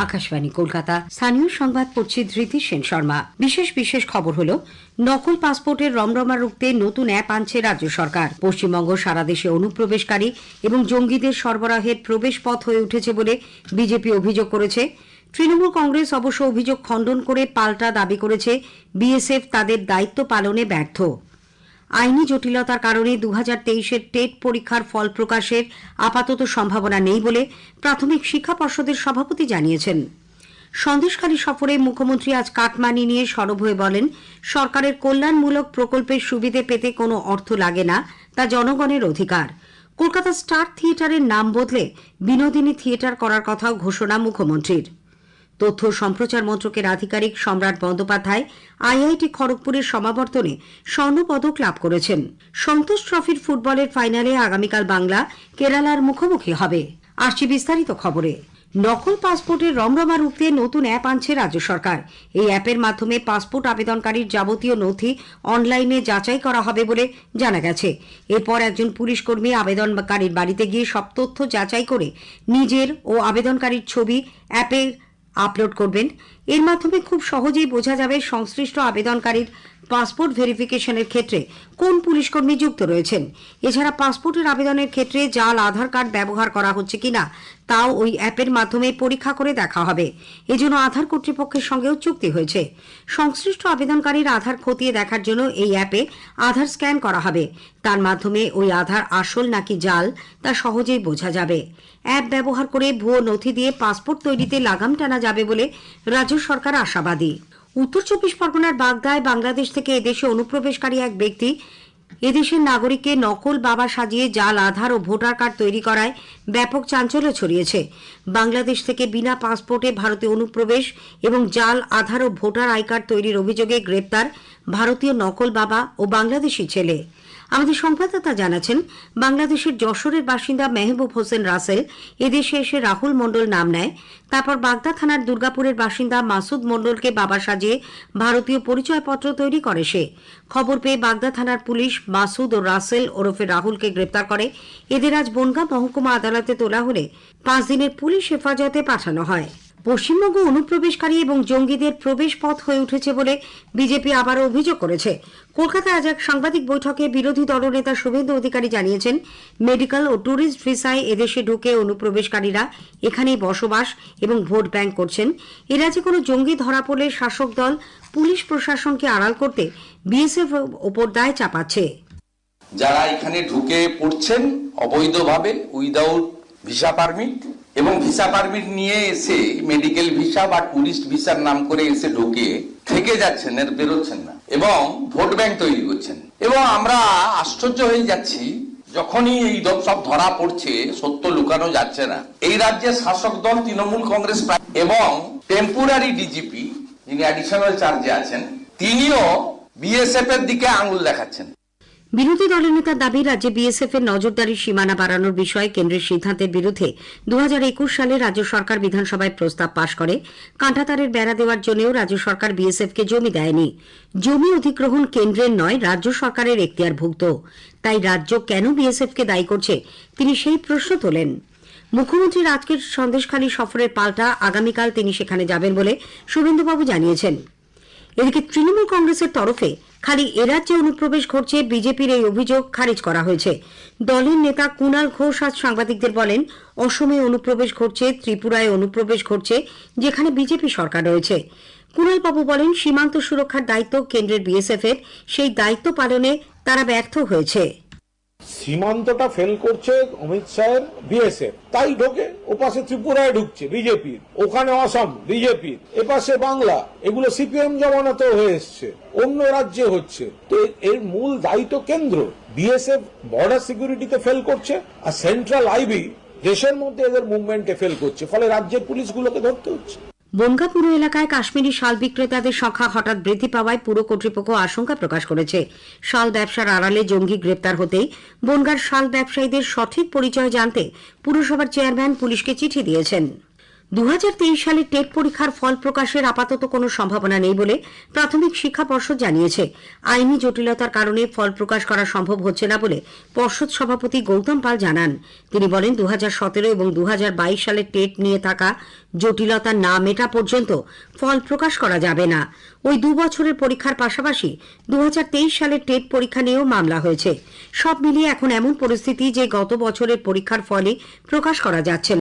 আকাশবাণী কলকাতা। স্থানীয় সংবাদ পড়ছি ধৃতি সেন শর্মা। বিশেষ খবর হলো, নকল পাসপোর্টের রমরমা রুখতে নতুন অ্যাপ আনছে রাজ্য সরকার। পশ্চিমবঙ্গ সারা দেশে অনুপ্রবেশকারী এবং জঙ্গিদের সরবরাহের প্রবেশ পথ হয়ে উঠেছে বলে বিজেপি অভিযোগ করেছে। তৃণমূল কংগ্রেস অবশ্য অভিযোগ খণ্ডন করে পাল্টা দাবি করেছে বিএসএফ তাদের দায়িত্ব পালনে ব্যর্থ। আইনি জটিলতার কারণে 2023-এর টেট পরীক্ষার ফল প্রকাশের আপাতত সম্ভাবনা নেই বলে প্রাথমিক শিক্ষা পর্ষদের সভাপতি জানিয়েছেন। সন্দেশখালী সফরে মুখ্যমন্ত্রী আজ কাটমানি নিয়ে সরব হয়ে বলেন, সরকারের কল্যাণমূলক প্রকল্পের সুবিধে পেতে কোনো অর্থ লাগে না, তা জনগণের অধিকার। কলকাতা স্টার থিয়েটারের নাম বদলে বিনোদিনী থিয়েটার করার কথাও ঘোষণা মুখ্যমন্ত্রীর। তথ্য সম্প্রচার মন্ত্রকের আধিকারিক সম্রাট বন্দ্যোপাধ্যায় আইআইটি খড়গপুরের সমাবর্তনে স্বর্ণপদক লাভ করেছেন। সন্তোষ ট্রফির ফুটবলের ফাইনালে আগামীকাল বাংলা কেরালার মুখোমুখি হবে। আসছি বিস্তারিত খবরে। নকল পাসপোর্টের রমরমা রুখতে নতুন অ্যাপ আনছে রাজ্য সরকার। এই অ্যাপের মাধ্যমে পাসপোর্ট আবেদনকারীর যাবতীয় নথি অনলাইনে যাচাই করা হবে বলে জানা গেছে। এরপর একজন পুলিশ কর্মী আবেদনকারীর বাড়িতে গিয়ে সব তথ্য যাচাই করে নিজের ও আবেদনকারীর ছবি অ্যাপে আপলোড করবেন। এর মাধ্যমে খুব সহজেই বোঝা যাবে সংশ্লিষ্ট আবেদনকারীর পাসপোর্ট ভেরিফিকেশনের ক্ষেত্রে কোন পুলিশকর্মী যুক্ত রয়েছেন। এছাড়া পাসপোর্টের আবেদনের ক্ষেত্রে জাল আধার কার্ড ব্যবহার করা হচ্ছে কিনা তাও ওই অ্যাপের মাধ্যমে পরীক্ষা করে দেখা হবে। এজন্য আধার কর্তৃপক্ষের সঙ্গেও চুক্তি হয়েছে। সংশ্লিষ্ট আবেদনকারীর আধার খতিয়ে দেখার জন্য এই অ্যাপে আধার স্ক্যান করা হবে। তার মাধ্যমে ওই আধার আসল নাকি জাল তা সহজেই বোঝা যাবে। অ্যাপ ব্যবহার করে ভুয়ো নথি দিয়ে পাসপোর্ট তৈরিতে লাগাম টানা যাবে বলে রাজ্য সরকার আশাবাদী। উত্তর 24 পরগনার বাগদায় বাংলাদেশ থেকে এদেশে অনুপ্রবেশকারী এক ব্যক্তি এদেশের নাগরিককে নকল বাবা সাজিয়ে জাল আধার ও ভোটার কার্ড তৈরি করায় ব্যাপক চাঞ্চল্য ছড়িয়েছে। বাংলাদেশ থেকে বিনা পাসপোর্টে ভারতে অনুপ্রবেশ এবং জাল আধার ও ভোটার আই কার্ড তৈরির অভিযোগে গ্রেপ্তার ভারতীয় নকল বাবা ও বাংলাদেশি ছেলে। আমাদের সংবাদদাতা জানাচ্ছেন, বাংলাদেশের যশোরের বাসিন্দা মেহবুব হোসেন রাসেল এদেশে এসে রাহুল মণ্ডল নাম নেয়। তারপর বাগদা থানার দুর্গাপুরের বাসিন্দা মাসুদ মণ্ডলকে বাবা সাজিয়ে ভারতীয় পরিচয়পত্র তৈরি করে সে। খবর পেয়ে বাগদা থানার পুলিশ মাসুদ ও রাসেল ওরফে রাহুলকে গ্রেপ্তার করে। এদের আজ বনগাঁ মহকুমা আদালতে তোলা হলে 5 দিনের পুলিশ হেফাজতে পাঠানো হয়। পশ্চিমবঙ্গ অনুপ্রবেশকারী এবং জঙ্গিদের প্রবেশ পথ হয়ে উঠেছে বলে বিজেপি আবারও অভিযোগ করেছে। কলকাতায় আজ এক সাংবাদিক বৈঠকে বিরোধী দলনেতা শুভেন্দু অধিকারী জানিয়েছেন, মেডিকেল ও ট্যুরিস্ট ভিসায় এদেশে ঢুকে অনুপ্রবেশকারীরা এখানেই বসবাস এবং ভোট ব্যাংক করছেন। এ রাজ্যে কোনো জঙ্গি ধরা পড়লে শাসক দল পুলিশ প্রশাসনকে আড়াল করতে বিএসএফ ওপর দায় চাপাচ্ছে। যারা এখানে ঢুকে পড়ছেন অবৈধভাবে উইদাউট ভিসা পারমিট এবং ভিসা পারমিট নিয়ে এসে মেডিকেল ভিসা বা টুরিস্ট ভিসার নাম করে এসে ঢুকে থেকে যাচ্ছেন, এর বেরোচ্ছেন না এবং ভোট ব্যাংক তৈরি করছেন। এবং আমরা আশ্চর্য হয়ে যাচ্ছি যখনই এই সব ধরা পড়ছে, সত্য লুকানো যাচ্ছে না। এই রাজ্যের শাসক দল তৃণমূল কংগ্রেস এবং টেম্পোরারি ডিজিপি যিনি অ্যাডিশনাল চার্জে আছেন তিনিও বিএসএফ এর দিকে আঙুল দেখাচ্ছেন। বিরোধী দলের নেতার দাবি, রাজ্যে বিএসএফ এর নজরদারির সীমানা বাড়ানোর বিষয়ে কেন্দ্রের সিদ্ধান্তের বিরুদ্ধে 2021 সালে রাজ্য সরকার বিধানসভায় প্রস্তাব পাশ করে। কাঁটাতারের বেড়া দেওয়ার জন্যও রাজ্য সরকার বিএসএফকে জমি দেয়নি। জমি অধিগ্রহণ কেন্দ্রের নয়, রাজ্য সরকারের এখতিয়ারভুক্ত। তাই রাজ্য কেন বিএসএফকে দায়ী করছে, তিনি সেই প্রশ্ন তোলেন। মুখ্যমন্ত্রীর আজকের সন্দেশখালী সফরের পাল্টা আগামীকাল তিনি সেখানে যাবেন বলে শুভেন্দুবাবু জানিয়েছেন। এদিকে তৃণমূল কংগ্রেসের তরফে খালি এ রাজ্যে অনুপ্রবেশ ঘটছে, বিজেপির এই অভিযোগ খারিজ করা হয়েছে। দলের নেতা কুণাল ঘোষ আজ সাংবাদিকদের বলেন, অসমে অনুপ্রবেশ ঘটছে, ত্রিপুরায় অনুপ্রবেশ ঘটছে, যেখানে বিজেপি সরকার রয়েছে। কুণাল বাবু বলেন, সীমান্ত সুরক্ষার দায়িত্ব কেন্দ্রের বিএসএফ এর, সেই দায়িত্ব পালনে তারা ব্যর্থ হয়েছে। সীমান্তটা ফেল করছে অমিত শাহের বিএসএফ, তাই ঢোকে। ওপাশে ত্রিপুরায় ঢুকছে বিজেপির, ওখানে অসম বিজেপির, এপাশে বাংলা, এগুলো সিপিএম জমানাতেও হয়ে এসছে, অন্য রাজ্যে হচ্ছে। তো এর মূল দায়িত্ব কেন্দ্র। বিএসএফ বর্ডার সিকিউরিটিতে ফেল করছে, আর সেন্ট্রাল আইবি দেশের মধ্যে এদের মুভমেন্টে ফেল করছে, ফলে রাজ্যের পুলিশগুলোকে ধরতে হচ্ছে। বনগাঁ পুর এলাকায় কাশ্মীরি শাল বিক্রেতাদের সংখ্যা হঠাৎ বৃদ্ধি পাওয়ায় পুর কর্তৃপক্ষ আশঙ্কা প্রকাশ করেছে। শাল ব্যবসার আড়ালে জঙ্গি গ্রেপ্তার হতেই বনগাঁর শাল ব্যবসায়ীদের সঠিক পরিচয় জানতে পুরসভার চেয়ারম্যান পুলিশকে চিঠি দিয়েছেন। 2023 সালে টেট পরীক্ষার ফল প্রকাশের আপাতত কোনো সম্ভাবনা নেই বলে প্রাথমিক শিক্ষা পর্ষদ জানিয়েছে। আইনি জটিলতার কারণে ফল প্রকাশ করা সম্ভব হচ্ছে না বলে পর্ষদ সভাপতি গৌতম পাল জানান। তিনি বলেন 2017 এবং 2022 সালের টেট নিয়ে থাকা জটিলতা না মেটা পর্যন্ত ফল প্রকাশ করা যাবে না। ওই 2 বছরের পরীক্ষার পাশাপাশি 2023 সালের টেট পরীক্ষা নিয়েও মামলা হয়েছে। সব মিলিয়ে এখন এমন পরিস্থিতি যে গত বছরের পরীক্ষার ফলই প্রকাশ করা যাচ্ছে না।